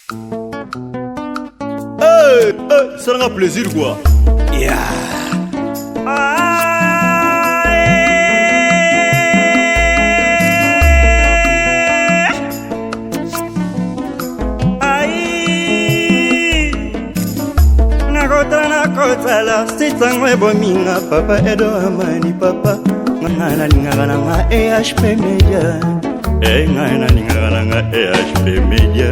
Ça rend plaisir quoi. Yeah. Nakotala sitangwe bominga papa edo amani papa ngana lingana nga EHP Media ngana lingana nga EHP Media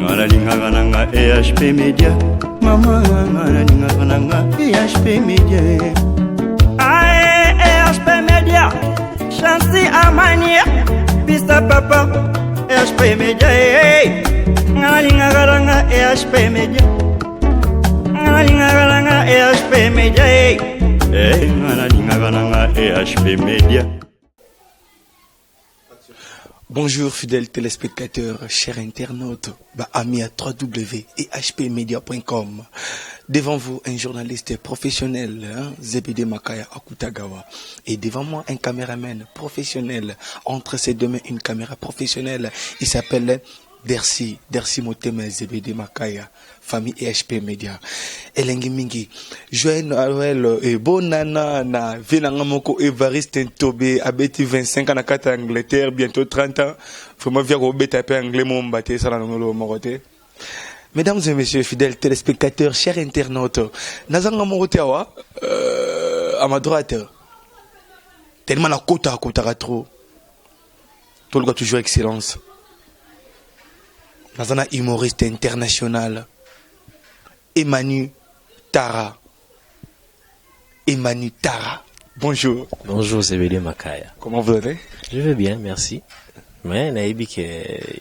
ngana lingana nga EHP Media mama ngana lingana nga EHP Media EHP Media Chansi amani pista papa EHP Media ngana lingana nga EHP Media EHP Media EHP Media. Bonjour fidèles téléspectateurs, chers internautes, amis à www.ehpmedia.com. Devant vous, un journaliste professionnel, Zebede Makaya Akutagawa. Et devant moi, un caméraman professionnel. Entre ses deux mains, une caméra professionnelle. Il s'appelle Dersi Motema Zebede Makaya. Famille EHP Media. Elengi mingi. Joël Noël et bonana na Venanga Moko Evariste Ntobé abeti 25 ans à Kata Angleterre, bientôt 30 ans. Vraiment via Robé taper anglais mon baté ça dans le moroté. Mesdames et messieurs fidèles téléspectateurs, chers internautes, nazanga moroté awa à ma droite. Tellement la kota trop. Tout le gars toujours excellence. Nazana humoriste international. Emmanuel Tara. Bonjour. Bonjour, Zebede Makaya. Comment vous allez? Je vais bien, merci. Mais Naïbi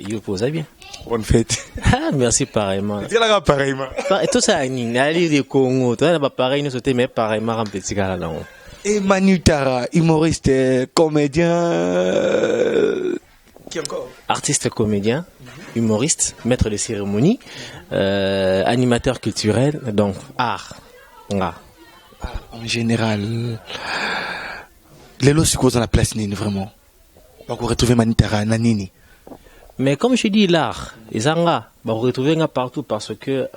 il pose bien. Bonne fête. Ah, merci pareillement. Tu l'as pareillement. Tout ça, il y a des Congo. Tu as pareil, nous sommes mais pareillement en petit cas là. Emmanuel Tara, humoriste, comédien. Qui encore? Artiste comédien, humoriste, maître de cérémonie, animateur culturel, donc art. En général, les lots dans la place Nini, vraiment. Vous retrouvez Manitara, Nanini. Mais comme je dis, l'art, les anga, vous retrouvez partout parce que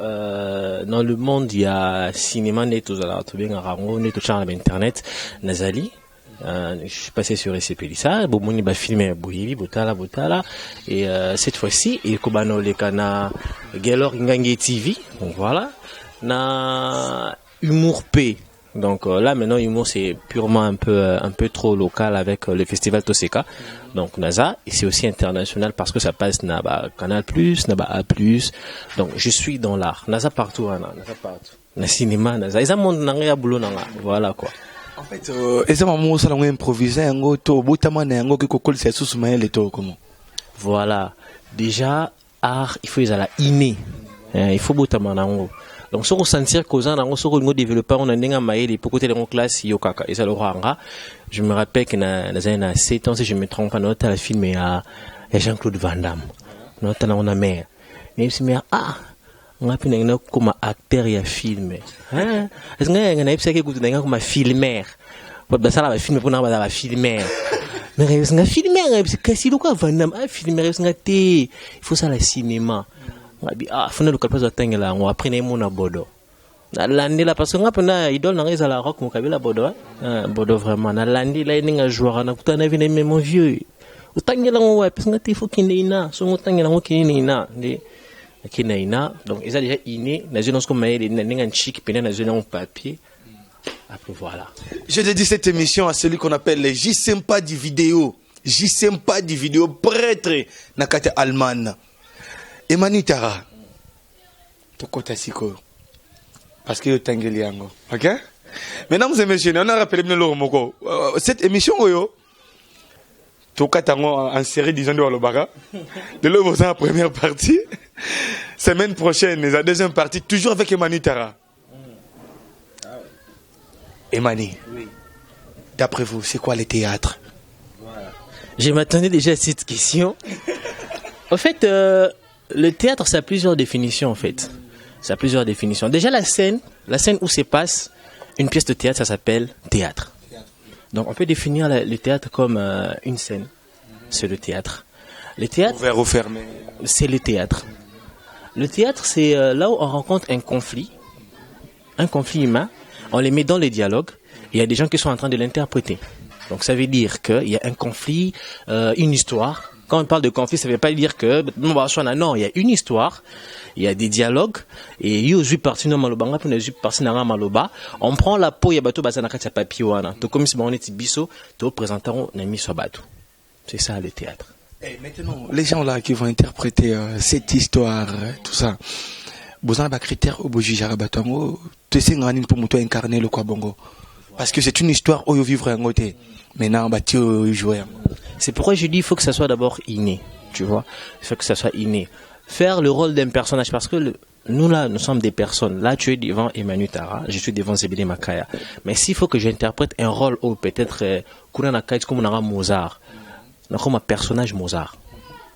dans le monde, il y a cinéma, net, vous allez retrouver un rango, net, tout sur internet, Nazali. Je suis passé sur Esepelisa, Bomoni ba filmé Boyivi, Botala, et cette fois-ci, il kobano le kana Gelor Ngange TV, donc voilà, na Humour P. Donc là maintenant Humour c'est purement un peu trop local avec le festival Toseka. Donc NASA et c'est aussi international parce que ça passe na Canal+, na A+. Donc je suis dans l'art. NASA partout, NASA partout. Na cinéma, NASA. Ils ont mon boulot voilà quoi. En fait, voilà. Déjà, art, il faut les aller inné. Il faut boutamanango. Donc, si on sentir qu'on a un développeur, on a un maïl pour côté de mon classe, yokaka. Et ça le ranga. Je me rappelle que dans 7 ans, si je me trompe pas, notre la film est à Jean-Claude Van Damme. Notre on a mère. Mais on a pu comme acteur et filmer. Est-ce que on a comme filmer? Ça va filmer pour nous filmer. Mais on filmer, c'est quoi Van Damme filmer, il faut ça le cinéma. Faut ne le pas atteindre là, on apprend mon abodo. L'année là parce qu'on a pas idole dans les la rock mon kabila bodo. Bodo vraiment. L'année là il y a un joueur on a tout un même mon vieux. Autant que là on ouais parce que il faut qu'il y ait so autant que là on qu'il y ait donc ils ont déjà inné dans une comme un chic peine dans une papier. Après voilà. Je dédie cette émission à celui qu'on appelle les J-Sempa du vidéo. J-Sempa du vidéo prêtre nakate Allemagne. Emmanuel Tara. Tokota siko. Parce que tangeli yango. OK? Mesdames et messieurs, on a rappelé bien le moko. Cette émission yo Tokata en série disons de Walobara. De là vous en première partie. Semaine prochaine, la deuxième partie toujours avec Emmanuel Tara. Emmanuel, oui. D'après vous, c'est quoi le théâtre? Voilà. Je m'attendais déjà à cette question. En fait, le théâtre, ça a plusieurs définitions, en fait. Ça a plusieurs définitions. Déjà, la scène où se passe une pièce de théâtre, ça s'appelle théâtre. Donc, on peut définir le théâtre comme une scène. C'est le théâtre. Le théâtre, ouvert ou fermé, c'est le théâtre. Le théâtre, c'est là où on rencontre un conflit humain, on les met dans les dialogues, et il y a des gens qui sont en train de l'interpréter. Donc ça veut dire qu'il y a un conflit, une histoire. Quand on parle de conflit, ça ne veut pas dire que non, il y a une histoire, il y a des dialogues, et on prend la peau, il y a bateau bazanaka papier wana. To comme si on était biso, to présentarons nami so bateau. C'est ça le théâtre. Et maintenant, les gens là qui vont interpréter cette histoire, tout ça, vous avez un critère au bout jarabatongo, tu sais pour moi incarner le quoi bongo. Parce que c'est une histoire où vivre un côté. Maintenant, bah tu jouer. C'est pourquoi je dis il faut que ça soit d'abord inné, tu vois. Il faut que ça soit inné. Faire le rôle d'un personnage, parce que nous là, nous sommes des personnes. Là, tu es devant Emmanuel Tara, je suis devant Zebede Makaya. Mais s'il faut que j'interprète un rôle où peut-être Kurana Kait comme on a Mozart, comme un personnage Mozart,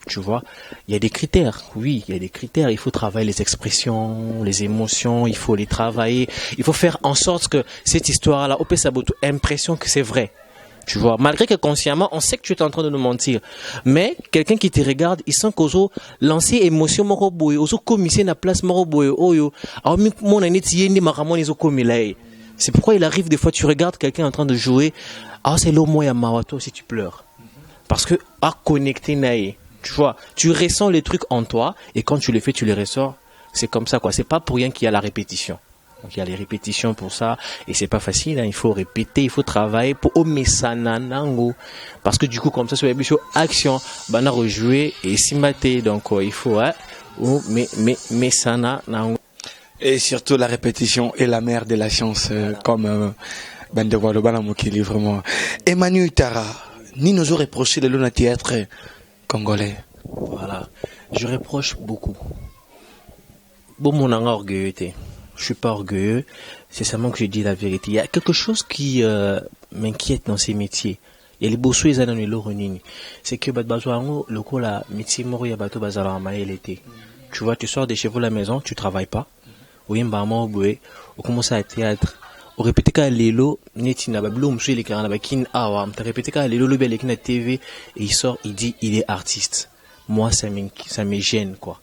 tu vois, il y a des critères. Oui, il y a des critères. Il faut travailler les expressions, les émotions. Il faut les travailler. Il faut faire en sorte que cette histoire-là, au Pesaboto, impression que c'est vrai. Tu vois, malgré que consciemment, on sait que tu es en train de nous mentir. Mais quelqu'un qui te regarde, il sent qu'oso lancer émotion moroboy, oso commisser na place moroboy, oyo. Mon aneti ni maramon iso comilay. C'est pourquoi il arrive des fois, tu regardes quelqu'un en train de jouer. Ah, c'est l'homme ya mawato si tu pleures. Parce que à connecter naïe. Tu vois, tu ressens les trucs en toi et quand tu les fais, tu les ressors. C'est comme ça, quoi. C'est pas pour rien qu'il y a la répétition. Donc, il y a les répétitions pour ça et c'est pas facile, hein. Il faut répéter, il faut travailler pour omesananango. Parce que du coup, comme ça, sur les action, on a rejoué et si maté. Donc, il faut, hein, mesana. Et surtout, la répétition est la mère de la science, comme Bandevoilo Balamokili, vraiment. Emmanuel Tara, ni nous aurait reproché le long théâtre congolais. Voilà. Je reproche beaucoup. Bon, mon orgueilleté. Je suis pas orgueilleux. C'est seulement que je dis la vérité. Il y a quelque chose qui m'inquiète dans ces métiers. Il y a les bossous et les loronini. C'est que le coup la métier moro ya bato bazala amaye l'été. Tu vois, tu sors de chez vous à la maison, tu travailles pas. Ou yembama oboué, ou commence à théâtre. Ou répéter qu'à l'élo, neti na bablo msui les carana bakin awa. T'as répété qu'à l'élo le bel équipe na TV et il sort, il dit il est artiste. Moi ça me gêne quoi.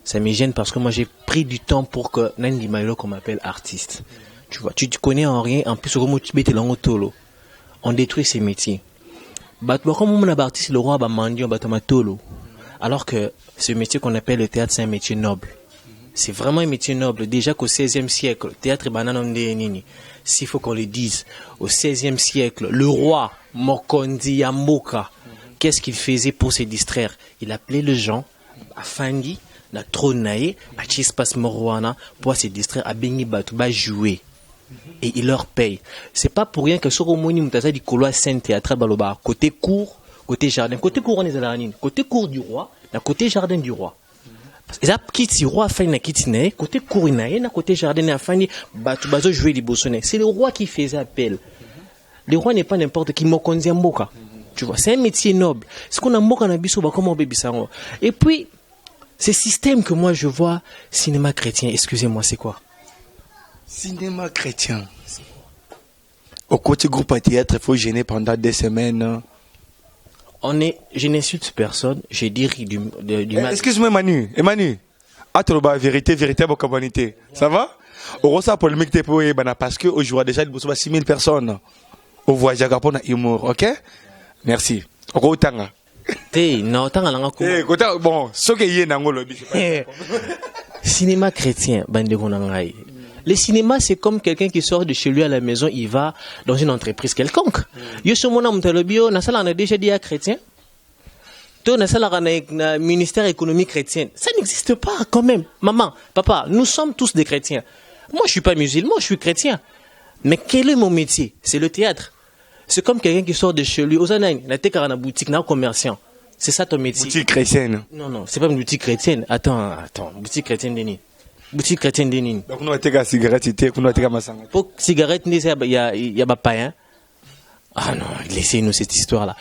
Ça me gêne parce que moi j'ai pris du temps pour que Nandi Mailo qu'on m'appelle artiste. Tu vois, tu connais en rien, en plus comment tu mets tes langues tolo. On détruit ces métiers. Comme on a artiste le roi Bamandio Batamatolo. Alors que ce métier qu'on appelle le théâtre c'est un métier noble. C'est vraiment un métier noble. Déjà qu'au XVIe siècle, le théâtre est banane nini. S'il faut qu'on le dise, au XVIe siècle, le roi Mokondi Yamboka, qu'est-ce qu'il faisait pour se distraire? Il appelait les gens à Fandi, à Tronaye, à Chispas Morwana, pour se distraire, à Bengi Batouba jouer. Et il leur paye. C'est pas pour rien que sur Omoni Moutaza dit Koloa Saint-Théâtre Baloba, côté cour, côté jardin. Côté cour, on est à la Ranine. Côté cour du roi, à côté jardin du roi. Et ça, quitte roi fait na kitine, côté courinaye, na côté jardin na fani, batubazo jouer les bossonnets. C'est le roi qui faisait appel. Le roi n'est pas n'importe qui, Mokonzi Mboka. Tu vois, c'est un métier noble. Ce qu'on a Mboka na biso, comment bébé sango. Et puis, ce système que moi je vois, cinéma chrétien, excusez-moi, c'est quoi? Cinéma chrétien. Au côté groupe à théâtre, il faut gêner pendant des semaines. Je n'insulte personne, je dis du mal. Excuse-moi, Emmanuel. Atoloba, vérité, véritable communauté. Ça va? Au ressort polémique, t'es pour parce que aujourd'hui déjà, il y a 6 000 personnes. Au voyage à Gapon, humour, ok? Merci. Au Rotanga. Non, bon, ce qui est dans cinéma chrétien, bande konangai. Le cinéma, c'est comme quelqu'un qui sort de chez lui à la maison, il va dans une entreprise quelconque. Yo ce mona mtelobio, na sala na déjà dit à chrétien. To na sala na ministère économique chrétien. Ça n'existe pas quand même. Maman, papa, nous sommes tous des chrétiens. Moi, je suis pas musulman, je suis chrétien. Mais quel est mon métier? C'est le théâtre. C'est comme quelqu'un qui sort de chez lui, Ozanaï, na tekara boutique, na commerçant. C'est ça ton métier. Boutique chrétienne. Non, c'est pas une boutique chrétienne. Attends, boutique chrétienne Denis. Boutique chrétienne Denis. Donc nous avons cigarette, nous avons masanga. Pour cigarette, il y a pas pain. Ah non, laissez-nous cette histoire-là.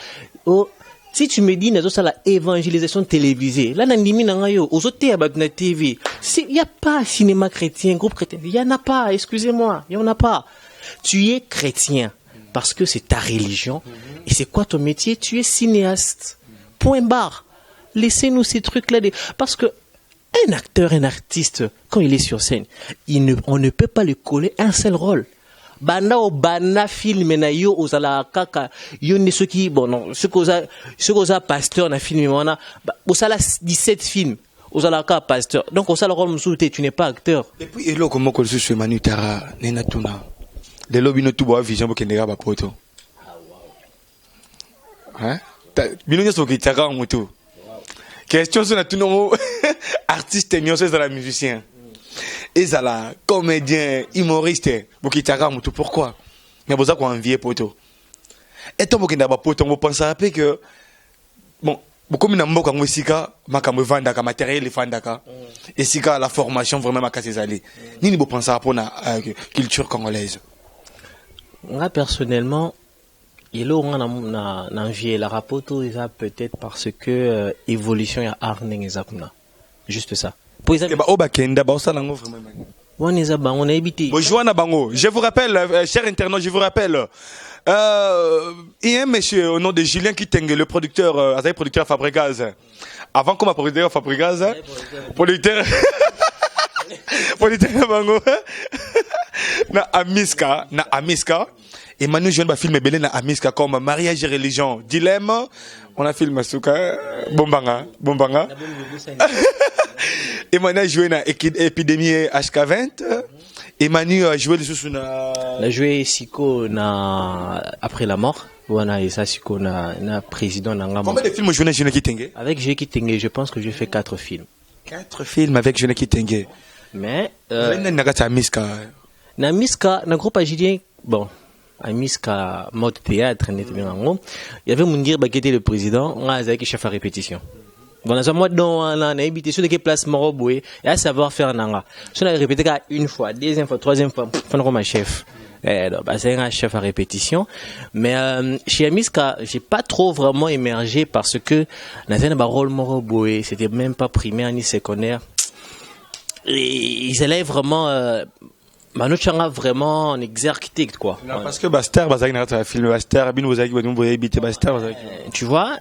Oh, si tu me dis, ça la évangélisation télévisée. Là, nandimi nangayo, aux autres na TV. Il y a pas cinéma chrétien, groupe chrétien. Il y en a pas, excusez-moi, il y en a pas. Tu es chrétien parce que c'est ta religion. Et c'est quoi ton métier? Tu es cinéaste. Point barre. Laissez-nous ces trucs-là. Parce que Un acteur, un artiste, quand il est sur scène, on ne peut pas lui coller un seul rôle. Banda o banda film na yo ozala kaka yo ne ceux qui bon non ceux qu'on a pasteur na film wana osala 17 films ozala kaka pasteur donc osala rôle musuté tu n'es pas acteur. Et puis elo comment que ce Manu Tara nena tuna de lobino tubo vision bo kendega ba poto hein bino nyoso ki tara moto question sur na tuno artiste nyoso za la musicien et ça là comédien humoriste bokitaka moto pourquoi mais boza ko envier poto et to bokenda ba poto on pense un peu que bon beaucoup na mboka ngosika makambo vanda ka matériel fandaka et sika la formation vraiment makasezali nini bo penser pour na culture congolaise. Moi personnellement il on na envier la rapoto ça peut-être parce que évolution ya art n'exakuna juste ça. Je vous rappelle, chers internautes, je vous rappelle, il y a un monsieur au nom de Julien Kitenge, le producteur, producteur Fabrigaz. Avant qu'on producteur Fabrigaz, producteur Bango, na Amiska. Et maintenant, je viens de filmer Belé na Amiska comme Mariage et religion. Dilemme, on a filmé Souka, Bombanga. Emmanuel a joué dans l'épidémie HK20. Emmanuel a joué sous na. Il a joué Siko après la mort. Voilà, et ça Siko na président na. Combien de films Jeune Kitenge? Avec Jeune Kitenge, je pense que j'ai fait 4 films. 4 films avec Jeune Kitenge. Mais na Miska, na groupe agilien, bon, à Miska mode théâtre, il y avait Mundir qui était le président, on a qui chef à répétition. Bon, dans un mois on a habité sur des places Moroboué et à savoir faire nanga. Si on a répété une fois, deuxième fois, troisième fois, on a chef. C'est un chef à répétition. Mais chez Amiska, j'ai pas trop vraiment émergé parce que dans un rôle Moroboué, c'était même pas primaire ni secondaire. Et ils allaient vraiment Manu Changa vraiment en architecte quoi. Non, parce que Bastard, film Bastard, tu vois,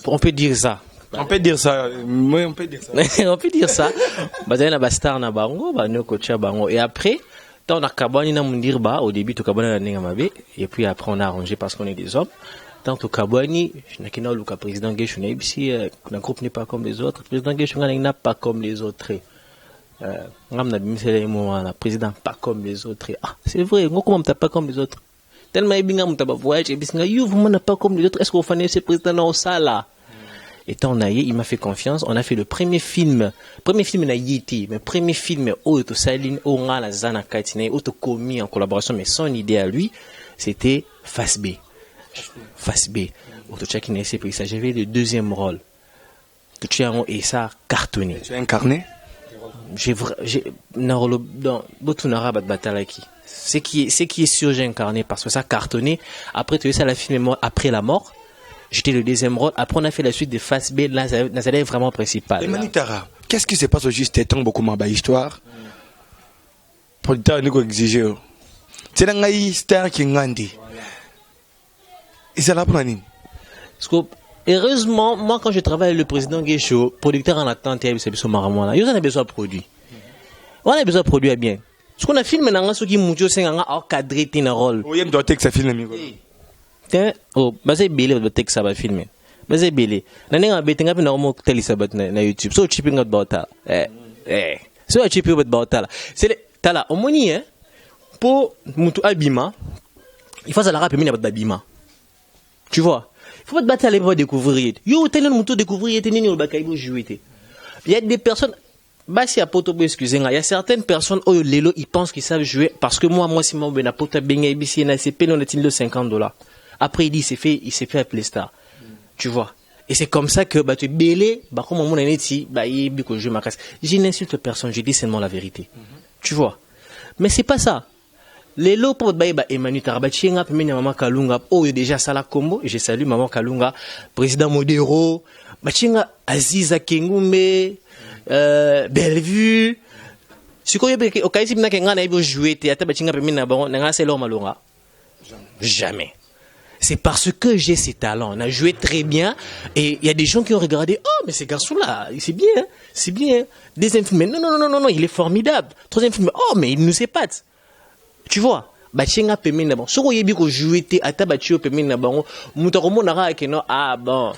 on peut dire ça. On peut dire ça. Oui, on peut dire ça. On peut dire ça. Bazana Bastard na bango, ba no kocha bango. Et après, tant on a kabani na mundirba, au début to kabani na ninga mabe, et puis après on a arrangé parce qu'on est des hommes. Tant to kabani, na kina luka président Geshu na ibisi, le groupe n'est pas comme les autres. Président Geshu n'a pas comme les autres. Ngam na bimisele mo na président pas comme les autres. Ah, c'est vrai, ngoko m'ta pas comme les autres. Tellement ibinga m'ta ba voyage et bisinga you vous n'a pas comme les autres. Est-ce qu'on fanait ce président na sala? Et tant il m'a fait confiance. On a fait le premier film na Yiti, mais premier film auto Saline Onga la Zana Katine, auto commis en collaboration, mais son idée à lui, c'était Face B. Auto Chakine s'est pris ça. J'avais le deuxième rôle. Tout et ça cartonné. Tu as incarné? C'est qui est sûr j'ai incarné parce que ça cartonné. Après tu sais ça la film après la mort. J'étais le deuxième rôle. Après, on a fait la suite de Face B. Là, ça allait vraiment principal. Et Manitara, qu'est-ce qui se passe au juste temps beaucoup ma histoire? Producteur, nous exigé. C'est un gars star qui ngandi. Et c'est là pour l'année. Heureusement, moi, quand je travaille avec le président Gesho, producteur en attente, il y a besoin de produits. On a besoin de produits bien. Ce qu'on a filmé dans ce qui mouille, c'est un cadré dans le rôle. Oui, il doit être que ça filme. Oh, basé belé le texte ça va filmer. Basé belé. Nani nga beti nga pina mo teli sabat na YouTube. So chipping out bauta. So chipping out bauta. C'est tala omoni pour mutu abima. Il faut ça la rapper mina bat abima. Tu vois? Il faut pas te battre aller pour découvrir. Yo tenen mutu découvrir tenen ni ba kaibo jouer. Il y a des personnes Basi à poto excusez-moi, il y a certaines personnes au lelo ils pensent qu'ils savent jouer parce que moi si moi ben poto benga ibisi na CP on est de $50. Après, il s'est fait appeler star. Tu vois. Et c'est comme ça que, tu es belé, comme mon ici, je m'acasse. Je n'insulte personne, je dis seulement la vérité. Tu vois. Mais c'est pas ça. Les lots pour Emmanuel Tarabachi, maman Kalunga, déjà Sala Combo, je salue maman Kalunga, président Modero, Bachinga, Aziza Kengume, Bellevue. Si vous avez au cas où vous avez joué, vous avez joué, vous avez joué, jamais. c'est parce que j'ai ces talents. On a joué très bien et il y a des gens qui ont regardé. Oh, mais ces garçons-là, c'est bien, hein, c'est bien. Deuxième film, mais non, il est formidable. Troisième film, oh, mais il nous épate. Tu vois? Bachenga pemé na bon. Soko yebi ko jouer te ata bachio pemé na bango. Mutako monara ke no ah bon.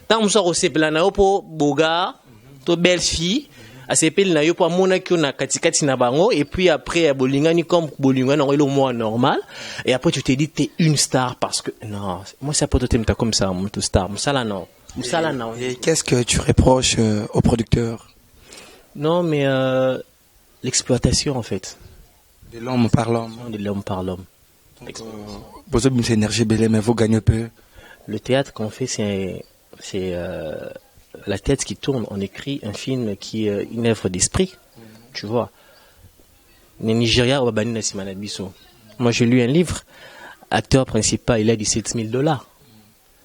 Tant mo soko sepela na opo boga to belle fille. A sepela na yo po mona ki na katikati na bango et puis après bolingani comme bolingani on est le moins normal et après tu te dis t'es une star parce que non, moi ça peut être comme ça mon star. Musala non. Musala non. Et qu'est-ce que tu reproches au producteur? Non mais l'exploitation en fait. De l'homme par l'homme. De l'homme par l'homme. Vous avez une énergie belle, mais vous gagnez peu. Le théâtre qu'on fait, c'est la tête qui tourne. On écrit un film qui est une œuvre d'esprit. Tu vois. Le Nigeria, moi, j'ai lu un livre. Acteur principal, il a dit $7,000.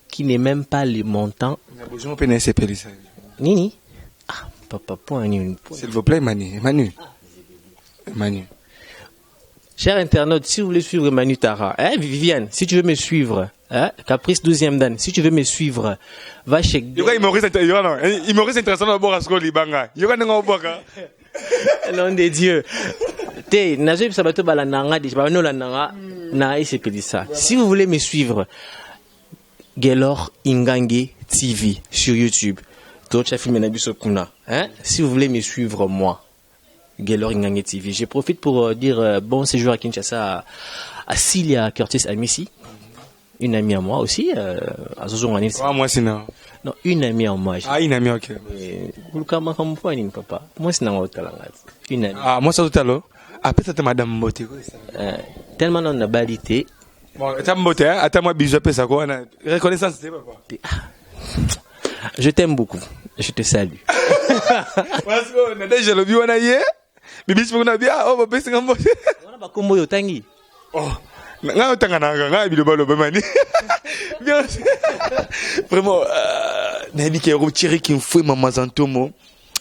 Qui n'est même pas le montant. Nini? Ah, papa, point. S'il vous plaît, Manu. Cher internaute, si vous voulez suivre Manu Tara, Viviane, si tu veux me suivre, Caprice 12e Dan, si tu veux me suivre, va chez... Maurice intéressant d'abord à ce qu'on libanga. Nom de Dieu. Si vous voulez me suivre, Gaylor Ingange TV sur YouTube. Si vous voulez me suivre, moi, Gaylor Ingange TV. Je profite pour dire bon séjour à Kinshasa à Cilia Curtis Amissi, une amie à moi aussi. Moi, c'est non. Non, une amie à moi. Ah, une amie, ok. Papa. Moi, c'est non. Une amie. Ah, moi, ça tout à l'heure. Après, c'était Madame Mbote. Tellement on a balité. Bon, t'as Mbote, attends-moi, bisous, ça quoi. Reconnaissance, c'est pas. Je t'aime beaucoup. Je te salue. Parce qu'on a déjà le bio, on a hier. Mais bis pour bien, oh, bah, c'est un mot. On a pas combo yo tangi. Oh, nga tangana nga bi le balo mani. Bien. Vraiment na bi ke retirer qui fouet mama zantomo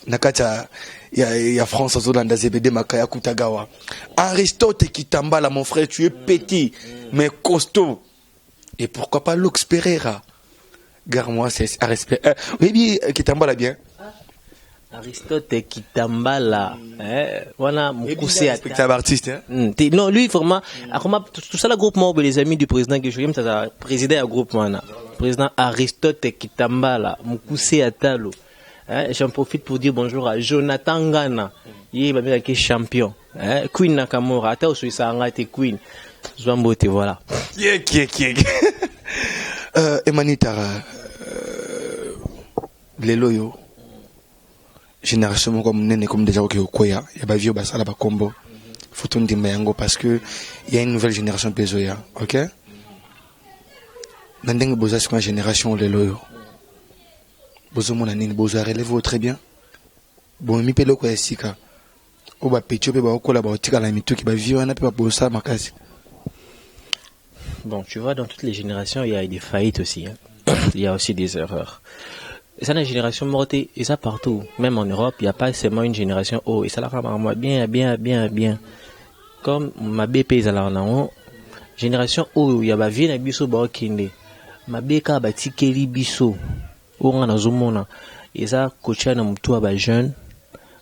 nakata ya France Zolanda ZBD Makaya Kutagawa. Aristote Kitambala mon frère, tu es petit mais costaud. Et pourquoi pas Lux Pereira? Garde-moi c'est à respect. Oui, Kitambala bien. Aristote Kitambala, voilà, Moukoussé c'est un artiste, hein? Non, lui, vraiment, tout ça, le groupement, les amis du président Guéchouyem, ça a présidé un groupement, président Aristote Kitambala, Moukoussé Atalo. J'en profite pour dire bonjour à Jonathan Gana, il est champion, Queen Nakamura, Ata aussi, ça a été Queen. Zwambote, voilà. Emanitara, les loyaux. Génération comme nene comme déjà au Koya, il y a pas vieux basala ba combo. Faut tout dire mayango parce que il y a une nouvelle génération pesoya, OK? Nandeng boza sur une génération les loyo. Bozo mon nene boza relève très bien. Bon mi pelo ko esika. O ba pecho pe ba okola ba tika la mitu ki ba vieux na pe ba boza makasi. Bon, tu vois, dans toutes les générations, il y a des faillites aussi, hein. Il y a aussi des erreurs. Et ça, la génération morte, et ça partout. Même en Europe, il n'y a pas seulement une génération haut. Et ça, là, bien. Comme ma BP, ça là, génération haut, il y a ma vie, na biso, ba okinde. Ma beka, ba tikeli biso. Ou on a zomona. Et ça, coacha na mtua ba jeune,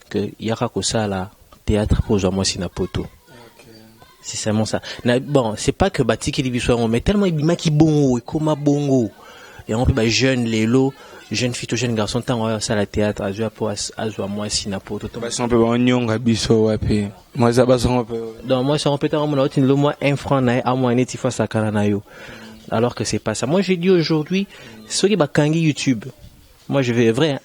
que yaka ko ça là, théâtre pour moi sinapoto. C'est seulement ça. Bon, c'est pas que ba tikeli biso, mais tellement il bima ki bongo, et koma bongo. Et on peut ba jeune, lélo, jeune fille, jeune garçon, tant on ça la théâtre, à moi sinapoto. Bah si on peut en nyonga biso wapi. Moi ça bas on peut. Donc moi ça on peut en mon autre le moins 1 franc na à moi neti fois sakana na yo. Alors que c'est pas ça. Moi j'ai dit aujourd'hui ceux qui ba kangi YouTube. Moi je veux vrai. Hein.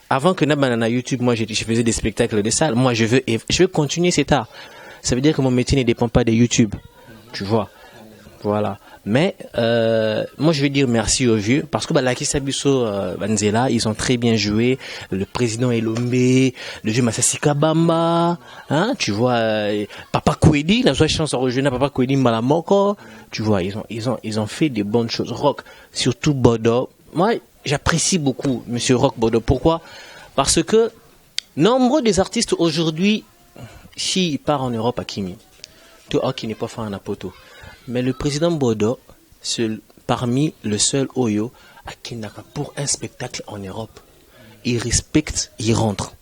Avant que na YouTube, moi je faisais des spectacles de salle. Moi je veux continuer cet art. Ça veut dire que mon métier ne dépend pas de YouTube. Tu vois. Voilà. Mais moi je vais dire merci aux vieux parce que la Kisabiso Banzela, ils ont très bien joué. Le président Elombe, le vieux Masasi Kabamba, hein, tu vois, Papa Kwedi, la chance en rejoindre Papa Kwedi Malamoko, tu vois, ils ont fait des bonnes choses. Rock, surtout Bodo. Moi, j'apprécie beaucoup Monsieur Rock Bodo. Pourquoi? Parce que nombreux des artistes aujourd'hui, s'ils partent en Europe à Kimi, tout qui n'est pas fait en apoto. Mais le président Bodo, parmi le seul Oyo à Kinaka pour un spectacle en Europe. Il respecte, il rentre.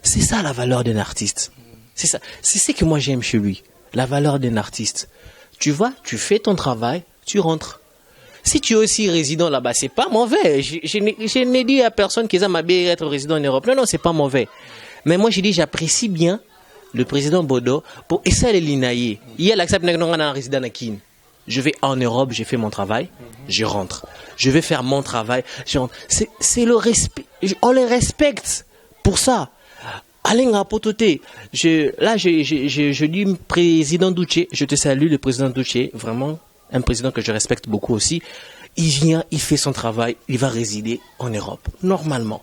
C'est ça la valeur d'un artiste. C'est ça. C'est ce que moi j'aime chez lui. La valeur d'un artiste. Tu vois, tu fais ton travail, tu rentres. Si tu es aussi résident là-bas, c'est pas mauvais. Je n'ai dit à personne qu'ils aiment bien être résident en Europe. Non, c'est pas mauvais. Mais moi, j'ai dit, j'apprécie bien le président Bodo pour essayer de l'inailler. Il y a l'accepte d'un résident à Kin. Je vais en Europe, j'ai fait mon travail, je rentre. Je vais faire mon travail, je rentre. C'est le respect. On les respecte pour ça. Alain Rapototé, je dis président Douché, je te salue le président Douché, vraiment un président que je respecte beaucoup aussi. Il vient, il fait son travail, il va résider en Europe, normalement.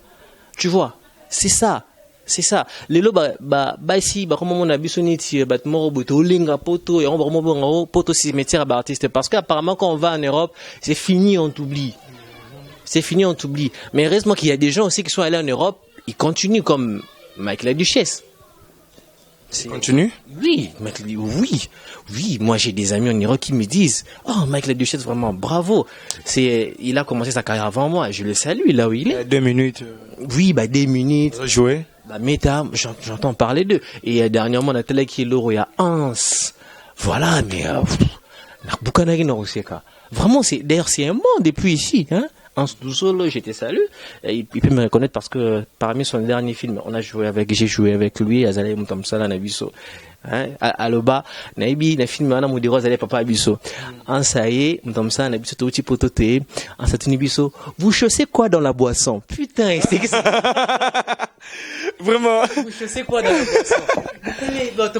Tu vois, c'est ça. C'est ça. Lelo ici comment on a bisoniti moro boto linga poto et on va vraiment poto cimetière artiste parce qu'apparemment quand on va en Europe, c'est fini, on t'oublie. C'est fini, on t'oublie. Mais heureusement qu'il y a des gens aussi qui sont allés en Europe, ils continuent comme Michael la Duchesse. Continue? Oui, oui. Moi, j'ai des amis en Europe qui me disent, oh, Michael la Duchesse, vraiment, bravo. Il a commencé sa carrière avant moi. Je le salue là où il est. 2 minutes. Oui, 2 minutes. Jouer. La méta, j'entends parler d'eux. Et dernièrement, on a télé qui est l'euro, il y a Hans. Voilà, mais, vraiment, d'ailleurs, c'est un monde depuis ici, hein. Hans Douzolo, j'étais salut. Il peut me reconnaître parce que parmi son dernier film, j'ai joué avec lui, Azalé Moutamsala Nabiso. Hein, à l'oba, Naibi, na film, Anna Moudiro, Azalé Papa Abiso. En saye, Moutamsala Nabiso, Touti Potote, en Satuni Biso. Vous chaussez quoi dans la boisson? Putain, c'est que ça. Vraiment. Vous chaussez quoi dans la boisson?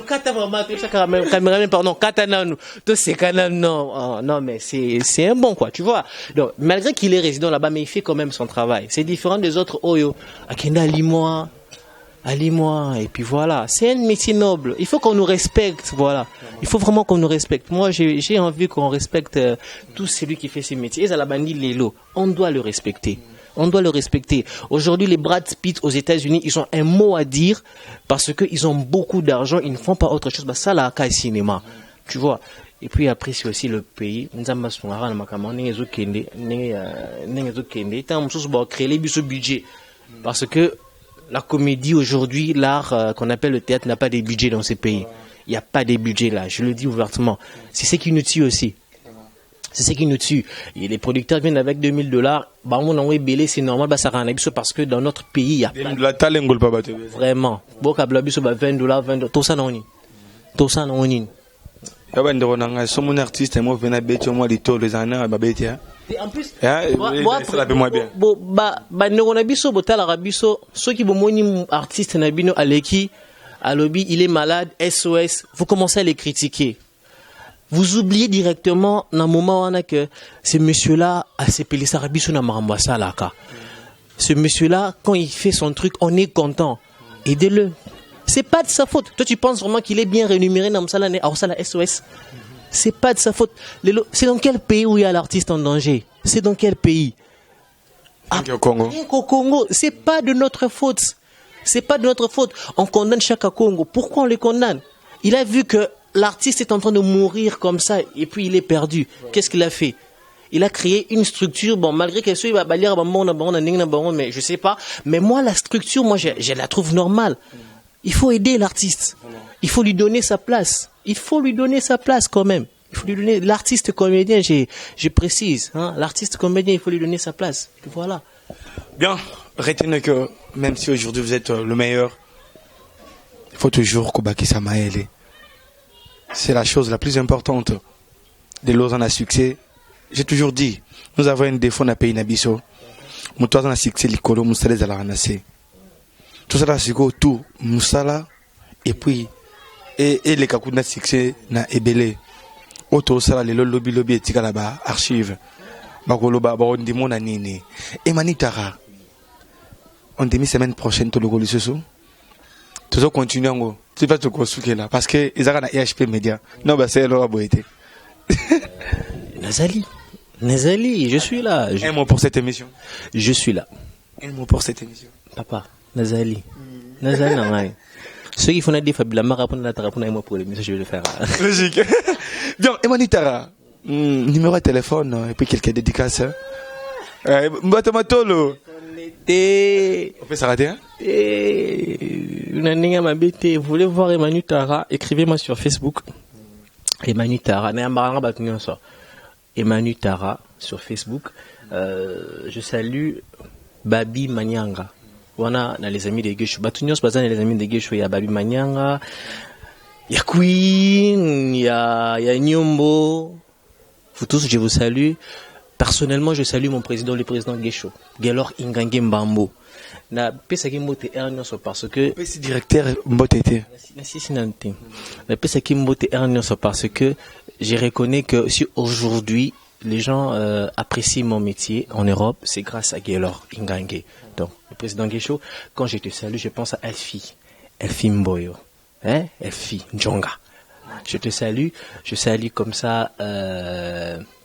Kata vraiment, tu sais, caméraman, pardon, Kata non, tu sais, non, mais c'est un bon, quoi, tu vois. Donc, malgré qu'il est résident là-bas, mais il fait quand même son travail. C'est différent des autres Oyo. Akenda Alimois, et puis voilà. C'est un métier noble. Il faut qu'on nous respecte, voilà. Il faut vraiment qu'on nous respecte. Moi, j'ai envie qu'on respecte tout celui qui fait ses métiers. Et Zalabandi Lelo, on doit le respecter. On doit le respecter. Aujourd'hui, les Brad Pitt aux États-Unis, ils ont un mot à dire parce qu'ils ont beaucoup d'argent. Ils ne font pas autre chose. Bah, ça, là, qu'à cinéma. Tu vois. Et puis après, c'est aussi le pays. Nous avons créé les budget. Parce que la comédie aujourd'hui, l'art qu'on appelle le théâtre n'a pas de budget dans ces pays. Il n'y a pas de budget là. Je le dis ouvertement. C'est ce qui nous tue aussi. C'est ce qui nous tue. Et les producteurs viennent avec $2000. Bah, on a belé, c'est normal, bah, ça rend un parce que dans notre pays, il y a pas vraiment. Bon, $20, $20. Tout ça, non. Tout ça, non. Mon artiste, moi, je vais moi, les taux, les années, et en plus, ça va moins bien. Ceux qui vont artiste Nabino Aleki, à lobby, il est malade, SOS, vous commencez à les critiquer. Vous oubliez directement, dans le moment où que ce monsieur-là a s'épelé Sarabiso na Marambasa Laka. Ce monsieur-là, quand il fait son truc, on est content. Aidez-le. C'est pas de sa faute. Toi, tu penses vraiment qu'il est bien rémunéré dans la SOS? C'est pas de sa faute. C'est dans quel pays où il y a l'artiste en danger? C'est dans quel pays? Au Congo. Au Congo. C'est pas de notre faute. C'est pas de notre faute. On condamne chaque Congo. Pourquoi on les condamne? Il a vu que l'artiste est en train de mourir comme ça et puis il est perdu. Qu'est-ce qu'il a fait? Il a créé une structure, bon, malgré qu'elle soit, mais je sais pas. Mais moi, la structure, je la trouve normale. Il faut aider l'artiste. Il faut lui donner sa place. Il faut lui donner sa place quand même. Il faut lui donner l'artiste comédien, je précise. Hein, l'artiste comédien, il faut lui donner sa place. Et voilà. Bien, retenez que même si aujourd'hui vous êtes le meilleur, il faut toujours Kobaki Samaele. C'est la chose la plus importante de l'autre en a succès. J'ai toujours dit, nous avons un défaut dans le pays Nabiso. Nous avons un succès, l'icolo, nous sommes à la tout ça, c'est tout, Moussala, et puis, et les kakuna succès, na ebele. Auto, ça, les lobby, et tika là-bas, archive. Bakoloba, on dit mon année. Et Manitara, on dit semaine prochaine, tout le goli ce soir. Tout ça continue en gros. Tu vas te construire là, parce que ils ont un EHP Média. Non, bah, c'est leur aboité. Nazali, je suis là. Un mot pour cette émission. Je suis là. Un mot pour cette émission. Papa, Nazali, non. Ceux qui font des fables, la marapon, la tarapon, et moi pour l'émission, je vais le faire. Logique. Bien, Emanitara, Numéro de téléphone et puis quelques dédicaces. Mbatamatolo. On peut s'arrêter, hein? Vous voulez voir Emmanuel Tara? Écrivez-moi sur Facebook. Emmanuel Tara. Emmanuel Tara sur Facebook. Je salue Babi Manyanga. Voilà, les amis de Guécho. Batunios, les amis de Guécho. Il y a Babi Manyanga. Il y a Queen. Il y a Nyombo. Vous tous, je vous salue. Personnellement, je salue mon président, le président Guécho, Gelor Ingange Mbambo. Na pesa ki mbote ernyoso parce que pesi directeur mbotete. Na pesa ki mbote ernyoso parce que je reconnais que si aujourd'hui les gens apprécient mon métier en Europe, c'est grâce à Gelor Ingange. Donc, le président Guécho, quand je te salue, je pense à Elfie Mboyo, hein, Elfie Njonga. Je te salue, je salue comme ça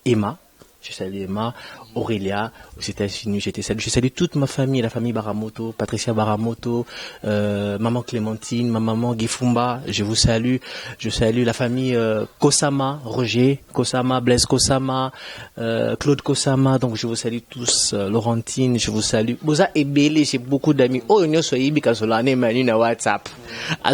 Emma. Je salue Emma, Aurélia, aux États-Unis, je salue toute ma famille, la famille Baramoto, Patricia Baramoto, maman Clémentine, ma maman Gifumba, je vous salue. Je salue la famille Kosama, Roger Kosama, Blaise Kosama, Claude Kosama, donc je vous salue tous, Laurentine, je vous salue. Boza Ebele, j'ai beaucoup d'amis. Oh, nous sommes ici, Solane Manu na WhatsApp,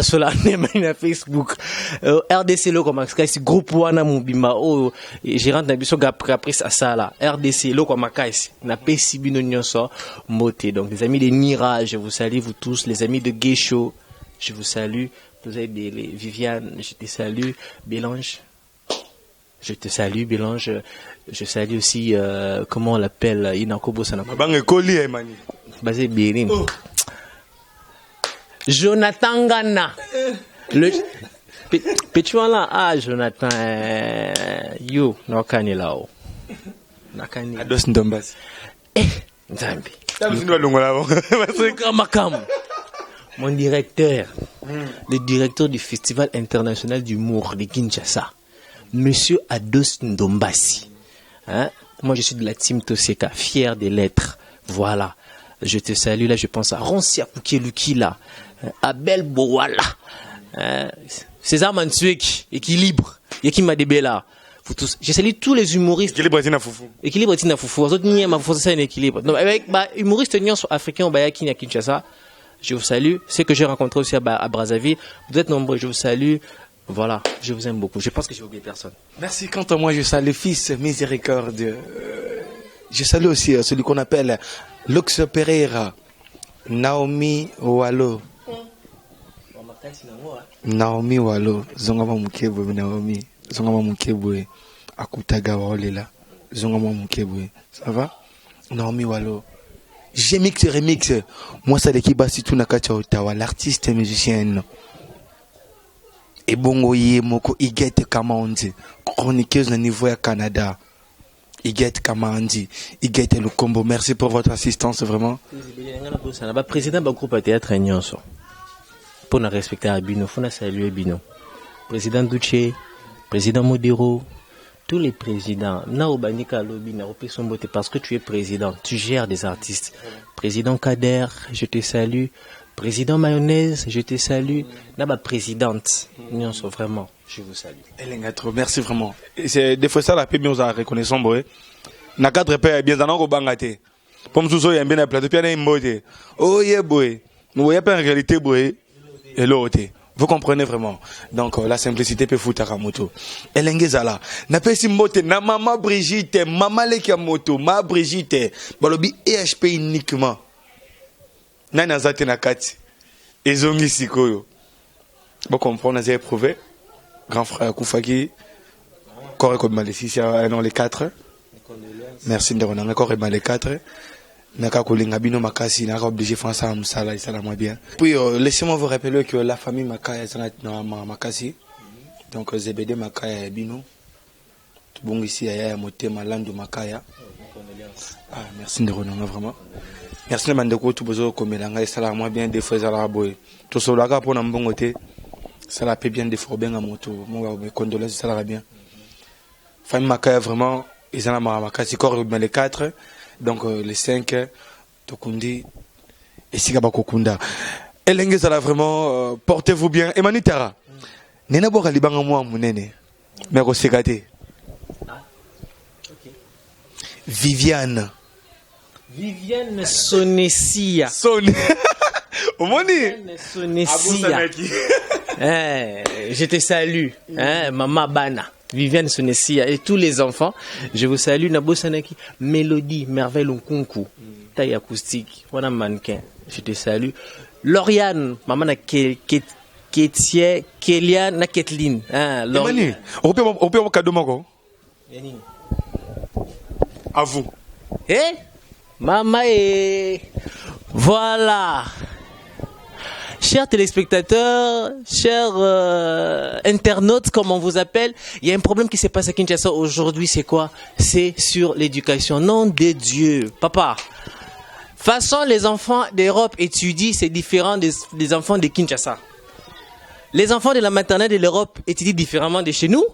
Solane Manu na Facebook, RDC lo comme c'est groupe wana mubima. Oh, j'ai rentré dans biso caprice à ça là. RDC lo comme Makaïs, na pesi bino nyonso moté. Donc les amis de Nira, je vous salue vous tous, les amis de Guécho, je vous salue. Vous avez des Viviane, je te salue. Bélange, je te salue. Bélange, je salue aussi comment on l'appelle Inakobo Sanako. Bang Koli Emani. Basé Bérin. Jonathan Gana. Le Petuala ah Jonathan you no kanilao. Nakani. Ados Ndombas. Nzambi. Makam. Mon directeur, le directeur du Festival international d'humour de Kinshasa, Monsieur Ados Ndombasi. Hein? Moi, je suis de la team Toseka, fier des lettres. Voilà. Je te salue là, je pense à Ronsia Kukeluki là, Abel Bowala, César Mansuek, Équilibre, Yekima Debela. Je salue tous les humoristes. Équilibre Tina Foufou. Équilibre Tina Foufou. Autres n'y a ma foufou, c'est un équilibre. Donc, avec, humoristes africains, à Kinshasa, je vous salue. Ceux que j'ai rencontrés aussi à Brazzaville, vous êtes nombreux, je vous salue. Voilà, je vous aime beaucoup. Je pense que j'ai oublié personne. Merci. Quant à moi, je salue Fils Miséricorde. Je salue aussi celui qu'on appelle Lux Pereira, Naomi Walo. Naomi Walo, Zongama Mukebwe, Naomi, Zongama Mukebwe, Akutagawa Olela, Zongama Mukebwe. Ça va? Naomi Walo. J'ai mix remix. Moi, ça l'équipe Basitou Nakacha Ottawa, l'artiste musicienne. Et bongo yé moko Igete Kamandi, chroniqueuse au niveau à Canada. Igete Kamandi, Igete le combo. Merci pour votre assistance, vraiment. Président du groupe théâtre Nyonso. Pour nous respecter à Bino, faut nous saluer Bino. Président Douché, président Modero, tous les présidents. Naobanika Lobina, parce que tu es président, tu gères des artistes. Président Kader, je te salue. Président Mayonnaise, je te salue. Naba présidente, Nyonso, vraiment, je vous salue. Elengatro, merci vraiment. C'est des fois ça la paix bien aux reconnaissance boy. Na cadre paix bien dans nos bangate. Comme sous y a bien un plateau bien un mode. Oh yeah boy. Nous voyons pas en réalité boy. Et l'autre. Vous comprenez vraiment. Donc la simplicité peut foutre à moto. Elengezala. Na pesi moto na maman Brigitte, maman Lekia moto, ma Brigitte. Balobi EHP uniquement. Nana zate na kati. Ezongi sikoyo. Vous comprenez, vous avez éprouvé. Grand frère Koufaki. Corps comme Maléficia, non les quatre. Merci de renommer corps et mal les quatre. Naka kolinga bino makasi naka obligé faire ça musala ça moi bien. Puis laissez-moi vous rappeler que la famille Makaya est dans makasi. Donc ZBD Makaya bino. Bon ici il y a Motema Landu Makaya. Ah merci de renommer vraiment. Merci de mandeko tout besoin comme langa ça moi bien des fois ça la boy. Tout cela ka pour na mbongote. Ça la peut bien des fois bien à moto. Moi mes condoléances ça la bien. Famille Makaya vraiment ils en a makasi corps les quatre. Donc les 5 Tokundi et Sigaba Kokunda. Elenge ça vraiment portez-vous bien. Emmanuel Tara. Nena boka libanga moi munene. Mais ko sekate. Viviane. Viviane Sonessia. Omoni. Viviane Sonessia. Je te salue, Maman Bana. Viviane Sonessia et tous les enfants, je vous salue. Nabo Sanaki, Mélodie, Merveille Nkunku, taille acoustique, on a mannequin, je te salue. Lauriane, maman na Kétier, Kéliane, na Kathleen. Lauriane. On peut avoir cadeau moko. À vous. Maman voilà. Chers téléspectateurs, chers internautes, comme on vous appelle, il y a un problème qui se passe à Kinshasa aujourd'hui, c'est quoi? C'est sur l'éducation. Nom de Dieu. Papa, façon les enfants d'Europe étudient, c'est différent des enfants de Kinshasa. Les enfants de la maternelle de l'Europe étudient différemment de chez nous.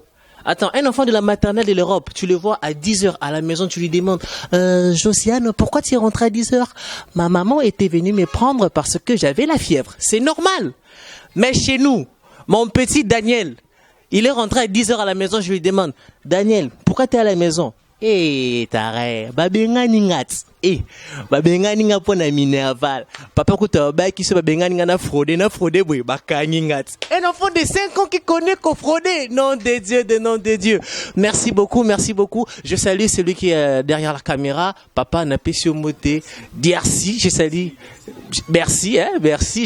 Attends, un enfant de la maternelle de l'Europe, tu le vois à 10h à la maison, tu lui demandes Josiane, pourquoi tu es rentrée à 10h? Ma maman était venue me prendre parce que j'avais la fièvre. C'est normal. Mais chez nous, mon petit Daniel, il est rentré à 10h à la maison, je lui demande Daniel, pourquoi tu es à la maison? Tare, babenga ningat. Babenga ninga pona minerval. Papa kuta ba qui se babenga ninga na fraude boy baka ningat. Un enfant de 5 ans qui connaît qu'on frauder. Nom de Dieu. Merci beaucoup. Je salue celui qui est derrière la caméra. Papa n'a pas su moté. Merci, je salue. Merci,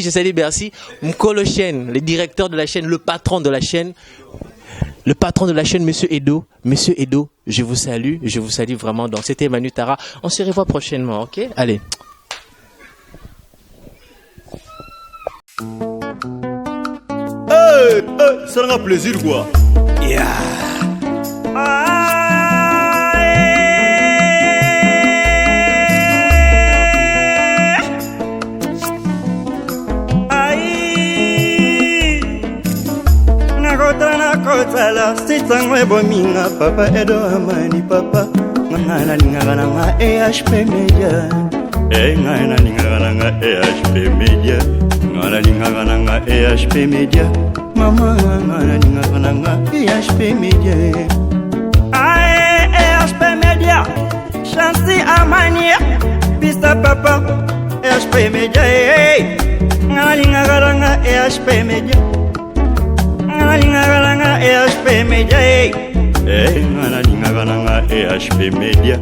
je salue Bercy. Mkolo chaîne, le directeur de la chaîne, le patron de la chaîne. Le patron de la chaîne, Monsieur Edo, je vous salue vraiment. Donc, c'était Manu Tara. On se revoit prochainement, ok? Allez. Ça aura plaisir, quoi. Yeah. Kotala sitangwe bominga papa Edo Amani papa ngana lingana nga EHP Media ngana lingana nga EHP Media ngana lingana nga EHP Media mama ngana lingana nga EHP Media EHP Media Chansi Amani pista papa EHP Media ngana lingana nga EHP Media EHP Media, EHP Media.